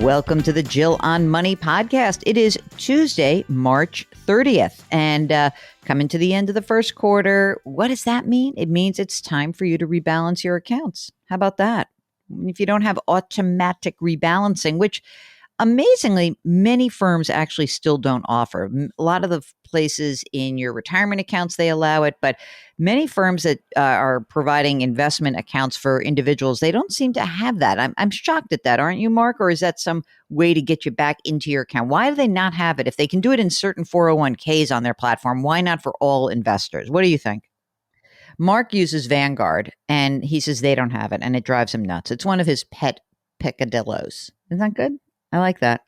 Welcome to the Jill on Money podcast. It is Tuesday, March 30th, and coming to the end of the first quarter. What does that mean? It means it's time for you to rebalance your accounts. How about that? If you don't have automatic rebalancing, which amazingly, many firms actually still don't offer. A lot of the places in your retirement accounts, they allow it, but many firms that are providing investment accounts for individuals, they don't seem to have that. I'm shocked at that, aren't you, Mark? Or is that some way to get you back into your account? Why do they not have it? If they can do it in certain 401ks on their platform, why not for all investors? What do you think? Mark uses Vanguard, and he says they don't have it, and it drives him nuts. It's one of his pet peccadillos. Isn't that good? I like that.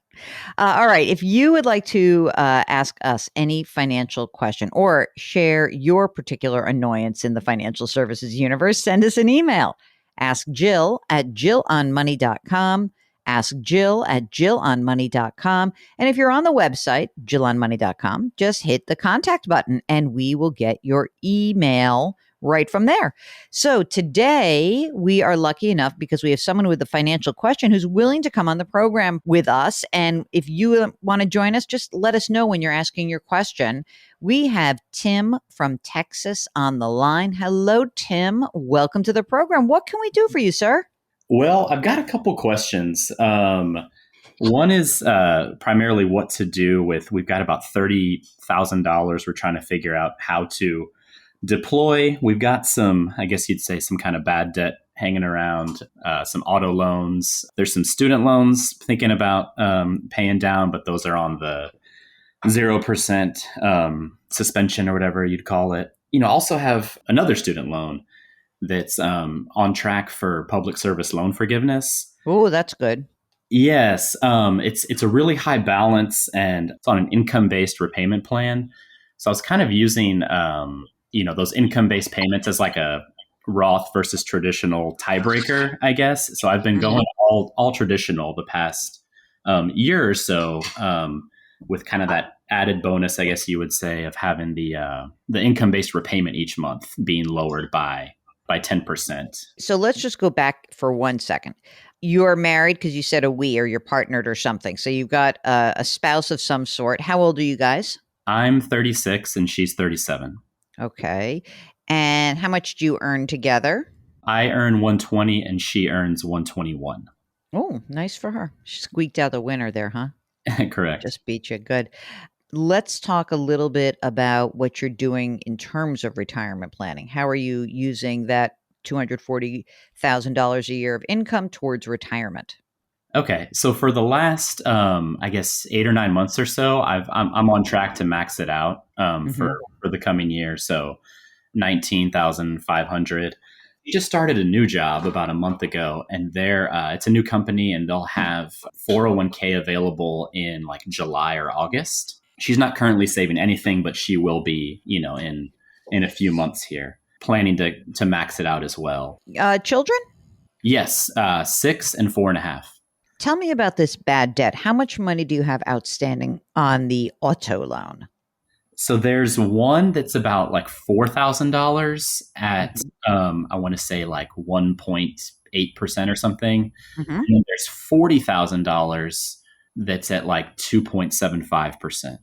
All right. If you would like to ask us any financial question or share your particular annoyance in the financial services universe, send us an email. Ask Jill at jillonmoney.com. Ask Jill at jillonmoney.com. And if you're on the website, jillonmoney.com, just hit the contact button and we will get your email right from there. So today we are lucky enough because we have someone with a financial question who's willing to come on the program with us. And if you want to join us, just let us know when you're asking your question. We have Tim from Texas on the line. Hello, Tim. Welcome to the program. What can we do for you, sir? Well, I've got a couple questions. One is primarily what to do with, we've got about $30,000 we're trying to figure out how to deploy. We've got some, I guess you'd say, some kind of bad debt hanging around, some auto loans. There's some student loans thinking about paying down, but those are on the 0% suspension or whatever you'd call it. Also have another student loan that's on track for public service loan forgiveness. Oh, that's good. Yes. It's a really high balance and it's on an income-based repayment plan. So I was kind of using those income-based payments as like a Roth versus traditional tiebreaker, I guess. So I've been going all traditional the past year or so, with kind of that added bonus, I guess you would say, of having the income-based repayment each month being lowered by 10%. So let's just go back for 1 second. You're married because you said a we, or you're partnered or something. So you've got a spouse of some sort. How old are you guys? I'm 36 and she's 37. Okay. And how much do you earn together? I earn 120 and she earns 121. Oh, nice for her. She squeaked out the winner there, huh? Correct. Just beat you. Good. Let's talk a little bit about what you're doing in terms of retirement planning. How are you using that $240,000 a year of income towards retirement? Okay, so for the last, I guess 8 or 9 months or so, I'm on track to max it out for the coming year. So 19,500. We just started a new job about a month ago, and it's a new company, and they'll have 401k available in like July or August. She's not currently saving anything, but she will be, in a few months here, planning to max it out as well. Children? Yes, 6 and 4.5. Tell me about this bad debt. How much money do you have outstanding on the auto loan? So there's one that's about like $4,000 at, I want to say like 1.8% or something. And then there's $40,000 that's at like 2.75%.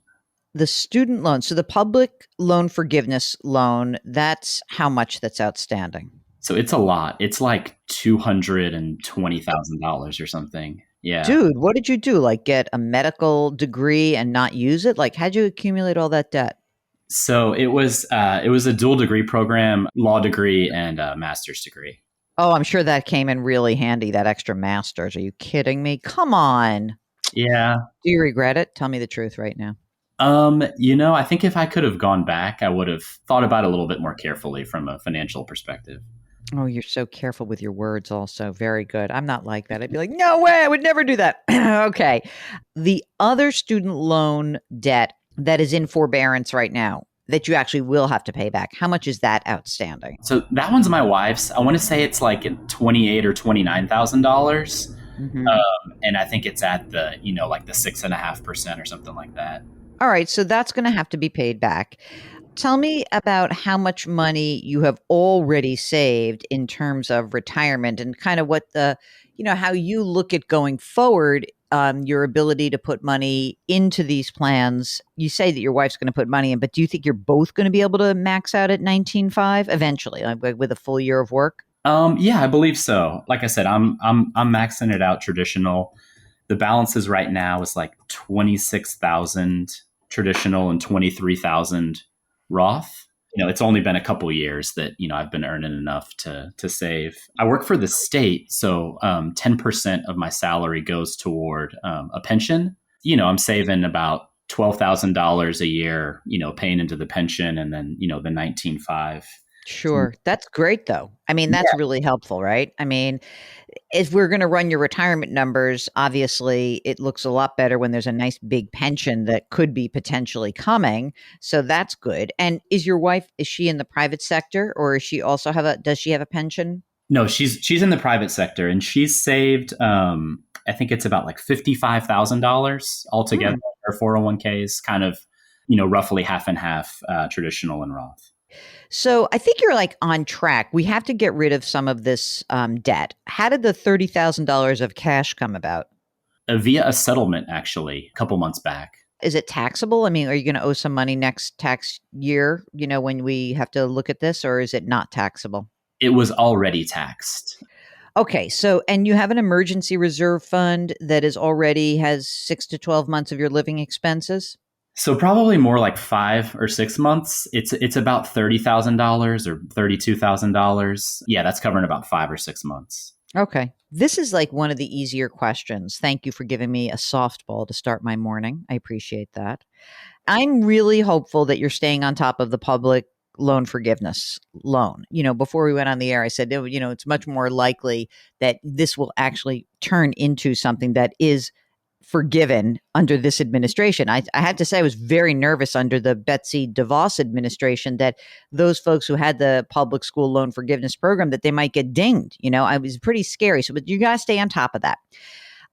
The student loan, so the public loan forgiveness loan, that's how much that's outstanding? So it's a lot. It's like $220,000 or something. Yeah. Dude, what did you do? Like get a medical degree and not use it? Like how'd you accumulate all that debt? So it was a dual degree program, law degree and a master's degree. Oh, I'm sure that came in really handy, that extra master's. Are you kidding me? Come on. Yeah. Do you regret it? Tell me the truth right now. I think if I could have gone back, I would have thought about it a little bit more carefully from a financial perspective. Oh, you're so careful with your words also. Very good. I'm not like that. I'd be like, no way, I would never do that. Okay. The other student loan debt that is in forbearance right now that you actually will have to pay back, how much is that outstanding? So that one's my wife's. I want to say it's like $28,000 or $29,000. And I think it's at the, like the 6.5% or something like that. All right. So that's going to have to be paid back. Tell me about how much money you have already saved in terms of retirement and kind of what how you look at going forward your ability to put money into these plans. You say that your wife's going to put money in, but do you think you're both going to be able to max out at 19.5 eventually, like with a full year of work? Yeah, I believe so. Like I said, I'm maxing it out traditional. The balances right now is like 26,000 traditional and 23,000 Roth. It's only been a couple years that I've been earning enough to save. I work for the state, so 10% of my salary goes toward a pension. I'm saving about $12,000 a year. Paying into the pension, and then the 19.5. Sure. That's great though. I mean, that's really helpful, right? I mean, if we're going to run your retirement numbers, obviously it looks a lot better when there's a nice big pension that could be potentially coming. So that's good. And is she in the private sector, or does she have a pension? No, she's in the private sector, and she's saved. I think it's about like $55,000 altogether. Hmm. Her 401k is kind of, roughly half and half, traditional and Roth. So I think you're like on track. We have to get rid of some of this debt. How did the $30,000 of cash come about? Via a settlement, actually, a couple months back. Is it taxable? I mean, are you going to owe some money next tax year, when we have to look at this, or is it not taxable? It was already taxed. Okay. So, and you have an emergency reserve fund that is already has 6 to 12 months of your living expenses? So probably more like 5 or 6 months. It's about $30,000 or $32,000. Yeah, that's covering about 5 or 6 months. Okay. This is like one of the easier questions. Thank you for giving me a softball to start my morning. I appreciate that. I'm really hopeful that you're staying on top of the public loan forgiveness loan. Before we went on the air, I said, it's much more likely that this will actually turn into something that is forgiven under this administration. I had to say I was very nervous under the Betsy DeVos administration that those folks who had the public school loan forgiveness program, that they might get dinged. I was pretty scary. So, but you got to stay on top of that.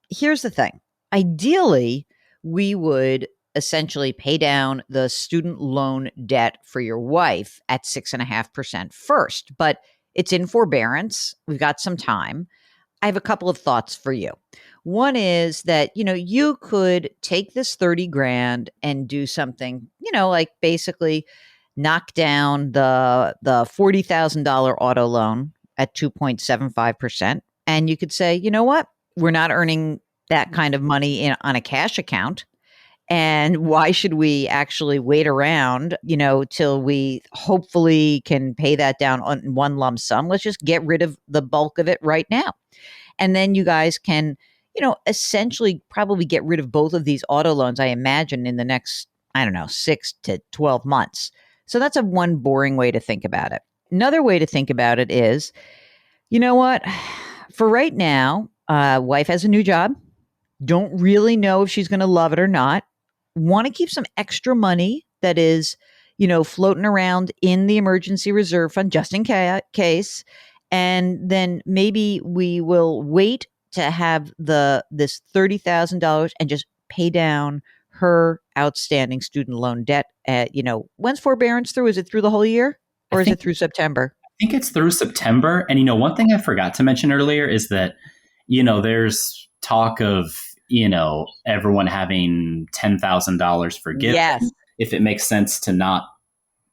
Here's the thing. Ideally, we would essentially pay down the student loan debt for your wife at 6.5% first, but it's in forbearance. We've got some time. I have a couple of thoughts for you. One is that, you could take this 30 grand and do something, like basically knock down the $40,000 auto loan at 2.75%. And you could say, you know what? We're not earning that kind of money on a cash account. And why should we actually wait around, till we hopefully can pay that down on one lump sum? Let's just get rid of the bulk of it right now. And then you guys can, essentially probably get rid of both of these auto loans, I imagine, in the next, I don't know, 6 to 12 months. So that's one boring way to think about it. Another way to think about it is, you know what? For right now, wife has a new job. Don't really know if she's going to love it or not. Want to keep some extra money that is, floating around in the emergency reserve fund just in case. And then maybe we will wait to have this $30,000 and just pay down her outstanding student loan debt. When's forbearance through? Is it through the whole year, or is it through September? I think it's through September. And one thing I forgot to mention earlier is that there's talk of everyone having $10,000 forgiven. Yes. If it makes sense to not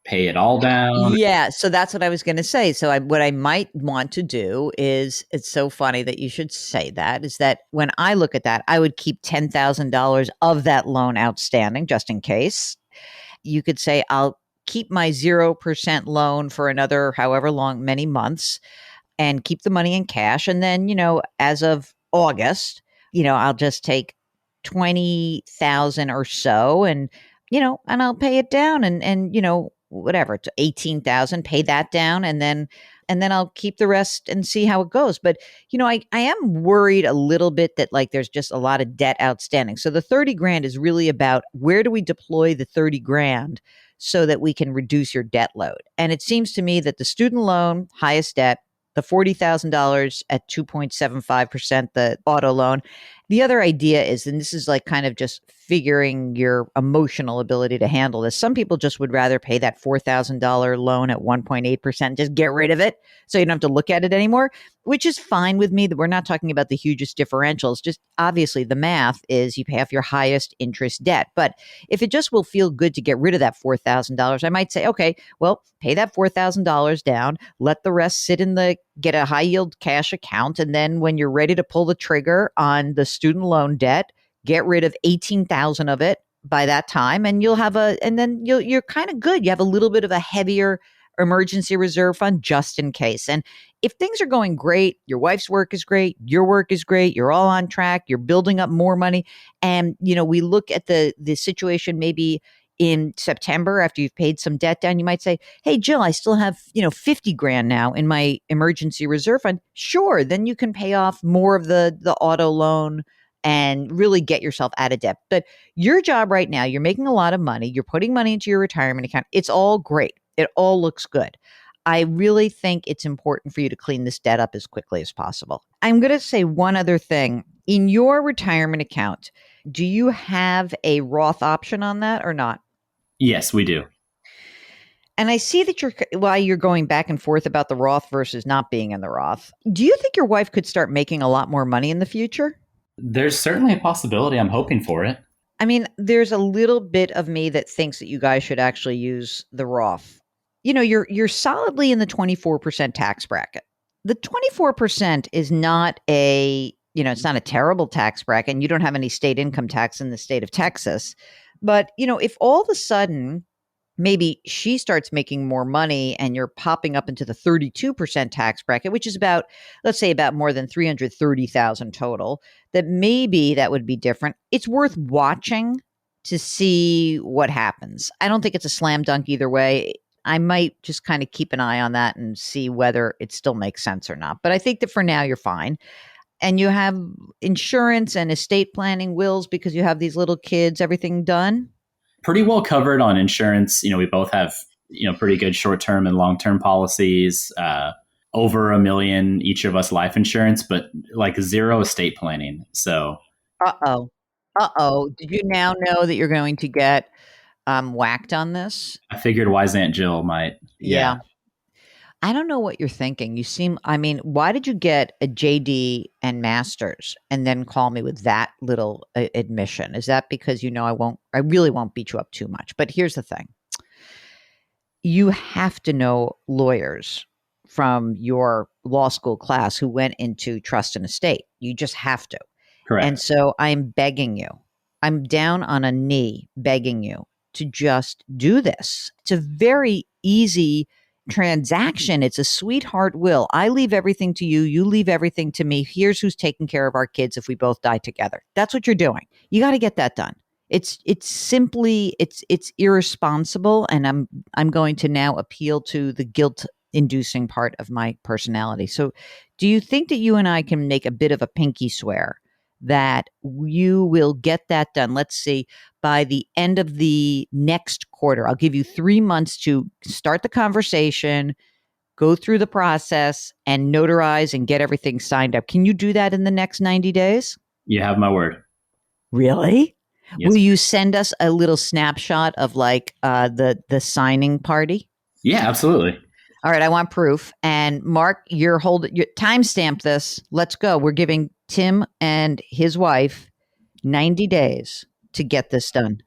pay it all down. Yeah, so that's what I was going to say. So what I might want to do is, it's so funny that you should say that, is that when I look at that, I would keep $10,000 of that loan outstanding just in case. You could say, I'll keep my 0% loan for another however long, many months, and keep the money in cash. And then, as of August, I'll just take 20,000 or so, and I'll pay it down, and whatever, to 18,000, pay that down, and then I'll keep the rest and see how it goes. But I am worried a little bit that like there's just a lot of debt outstanding. So the 30 grand is really about, where do we deploy the 30 grand so that we can reduce your debt load? And it seems to me that the student loan, highest debt, the $40,000 at 2.75%, the auto loan, The other idea is, and this is like kind of just figuring your emotional ability to handle this. Some people just would rather pay that $4,000 loan at 1.8%, just get rid of it so you don't have to look at it anymore, which is fine with me. That we're not talking about the hugest differentials. Just obviously the math is you pay off your highest interest debt. But if it just will feel good to get rid of that $4,000, I might say, okay, well, pay that $4,000 down, let the rest sit in get a high yield cash account. And then when you're ready to pull the trigger on the student loan debt, get rid of 18,000 of it by that time. And then you're kind of good. You have a little bit of a heavier emergency reserve fund just in case. And if things are going great, your wife's work is great, your work is great, you're all on track, you're building up more money. And, we look at the situation maybe in September after you've paid some debt down, you might say, hey, Jill, I still have, 50 grand now in my emergency reserve fund. Sure. Then you can pay off more of the auto loan and really get yourself out of debt. But your job right now, you're making a lot of money. You're putting money into your retirement account. It's all great. It all looks good. I really think it's important for you to clean this debt up as quickly as possible. I'm going to say one other thing. In your retirement account, do you have a Roth option on that or not? Yes, we do. And I see that while you're going back and forth about the Roth versus not being in the Roth, do you think your wife could start making a lot more money in the future? There's certainly a possibility. I'm hoping for it. I mean, there's a little bit of me that thinks that you guys should actually use the Roth. You're solidly in the 24% tax bracket. The 24% is not it's not a terrible tax bracket, and you don't have any state income tax in the state of Texas. But, if all of a sudden maybe she starts making more money and you're popping up into the 32% tax bracket, which is let's say about more than 330,000 total, that maybe that would be different. It's worth watching to see what happens. I don't think it's a slam dunk either way. I might just kind of keep an eye on that and see whether it still makes sense or not. But I think that for now you're fine. And you have insurance and estate planning, wills, because you have these little kids, everything done? Pretty well covered on insurance. We both have, pretty good short-term and long-term policies, over $1 million each of us life insurance, but like zero estate planning. So. Did you now know that you're going to get whacked on this? I figured wise Aunt Jill might. Yeah. I don't know what you're thinking. Why did you get a JD and master's and then call me with that little admission? Is that because I really won't beat you up too much? But here's the thing. You have to know lawyers from your law school class who went into trust and estate. You just have to. Correct. And so I'm begging you. I'm down on a knee begging you to just do this. It's a very easy transaction. It's a sweetheart will. I leave everything to you. You leave everything to me. Here's who's taking care of our kids if we both die together. That's what you're doing. You got to get that done. It's simply irresponsible. And I'm going to now appeal to the guilt inducing part of my personality. So do you think that you and I can make a bit of a pinky swear that you will get that done? Let's see, by the end of the next quarter. I'll give you 3 months to start the conversation, go through the process, and notarize and get everything signed up. Can you do that in the next 90 days? You have my word. Really? Yes. Will you send us a little snapshot of the signing party? Yeah, absolutely. All right, I want proof. And Mark, you timestamp this. Let's go. We're giving Tim and his wife 90 days to get this done.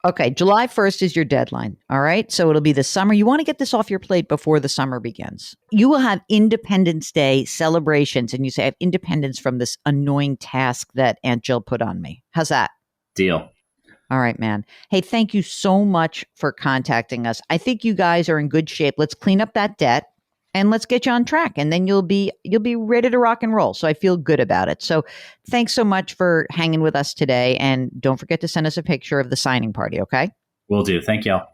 Okay, July 1st is your deadline. All right, so it'll be the summer. You want to get this off your plate before the summer begins. You will have Independence Day celebrations, and you say, I have independence from this annoying task that Aunt Jill put on me. How's that? Deal. All right, man. Hey, thank you so much for contacting us. I think you guys are in good shape. Let's clean up that debt and let's get you on track. And then you'll be ready to rock and roll. So I feel good about it. So thanks so much for hanging with us today. And don't forget to send us a picture of the signing party, okay? Will do. Thank y'all.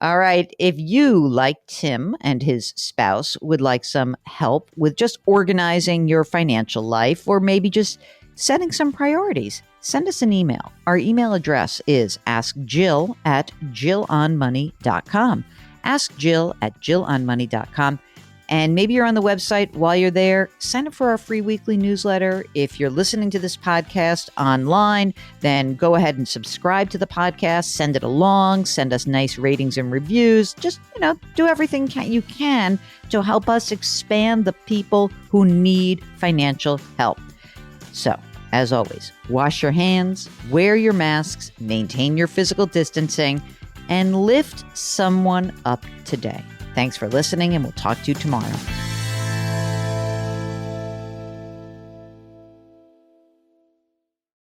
All right. If you, like Tim and his spouse, would like some help with just organizing your financial life or maybe just setting some priorities, send us an email. Our email address is askjill@jillonmoney.com. Askjill@jillonmoney.com. And maybe you're on the website. While you're there, sign up for our free weekly newsletter. If you're listening to this podcast online, then go ahead and subscribe to the podcast, send it along, send us nice ratings and reviews. Just, do everything you can to help us expand the people who need financial help. So, as always, wash your hands, wear your masks, maintain your physical distancing, and lift someone up today. Thanks for listening, and we'll talk to you tomorrow.